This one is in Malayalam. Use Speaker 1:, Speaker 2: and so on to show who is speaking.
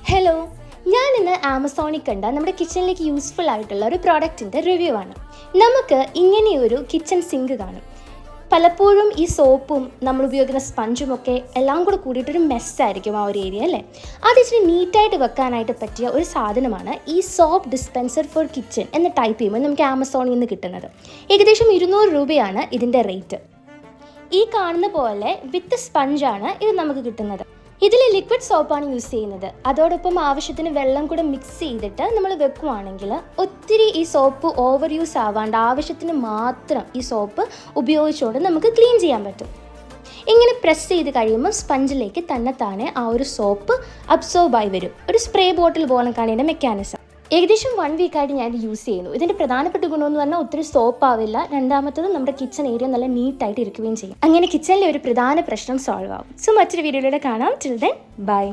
Speaker 1: ഹലോ, ഞാൻ ഇന്ന് ആമസോണിൽ കണ്ട നമ്മുടെ കിച്ചണിലേക്ക് യൂസ്ഫുൾ ആയിട്ടുള്ള ഒരു പ്രോഡക്റ്റിൻ്റെ റിവ്യൂ ആണ്. നമുക്ക് ഇങ്ങനെയൊരു കിച്ചൺ സിങ്ക് കാണും. പലപ്പോഴും ഈ സോപ്പും നമ്മൾ ഉപയോഗിക്കുന്ന സ്പഞ്ചും ഒക്കെ എല്ലാം കൂടെ കൂടിയിട്ടൊരു മെസ്സായിരിക്കും ആ ഒരു ഏരിയ അല്ലേ. അത് ഇച്ചിരി നീറ്റായിട്ട് വെക്കാനായിട്ട് പറ്റിയ ഒരു സാധനമാണ് ഈ സോപ്പ് ഡിസ്പെൻസർ ഫോർ കിച്ചൺ എന്ന് ടൈപ്പ് ചെയ്യുമ്പോൾ നമുക്ക് ആമസോണിൽ നിന്ന് കിട്ടുന്നത്. ഏകദേശം 200 രൂപയാണ് ഇതിൻ്റെ റേറ്റ്. ഈ കാണുന്ന പോലെ വിത്ത് സ്പഞ്ചാണ് ഇത് നമുക്ക് കിട്ടുന്നത്. ഇതിൽ ലിക്വിഡ് സോപ്പാണ് യൂസ് ചെയ്യുന്നത്. അതോടൊപ്പം ആവശ്യത്തിന് വെള്ളം കൂടെ മിക്സ് ചെയ്തിട്ട് നമ്മൾ വെക്കുവാണെങ്കിൽ ഒത്തിരി ഈ സോപ്പ് ഓവർ യൂസ് ആവാണ്ട് ആവശ്യത്തിന് മാത്രം ഈ സോപ്പ് ഉപയോഗിച്ചുകൊണ്ട് നമുക്ക് ക്ലീൻ ചെയ്യാൻ പറ്റും. ഇങ്ങനെ പ്രസ് ചെയ്ത് കഴിയുമ്പോൾ സ്പഞ്ചിലേക്ക് തന്നെത്താനെ ആ ഒരു സോപ്പ് അബ്സോർബായി വരും. ഒരു സ്പ്രേ ബോട്ടിൽ പോലൊക്കെയാണ് ഇതിൻ്റെ മെക്കാനിസം. ഏകദേശം 1 വീക്കായിട്ട് ഞാൻ ഇത് യൂസ് ചെയ്യുന്നു. ഇതിൻ്റെ പ്രധാനപ്പെട്ട ഗുണമെന്ന് പറഞ്ഞാൽ ഒത്തിരി സോപ്പ് ആവില്ല. രണ്ടാമത്തത് നമ്മുടെ കിച്ചൺ ഏരിയ നല്ല നീറ്റായിട്ട് ഇരിക്കുകയും ചെയ്യും. അങ്ങനെ കിച്ചണിലെ ഒരു പ്രധാന പ്രശ്നം സോൾവ് ആവും. സോ മറ്റൊരു വീഡിയോയിലൂടെ കാണാം. Till then bye.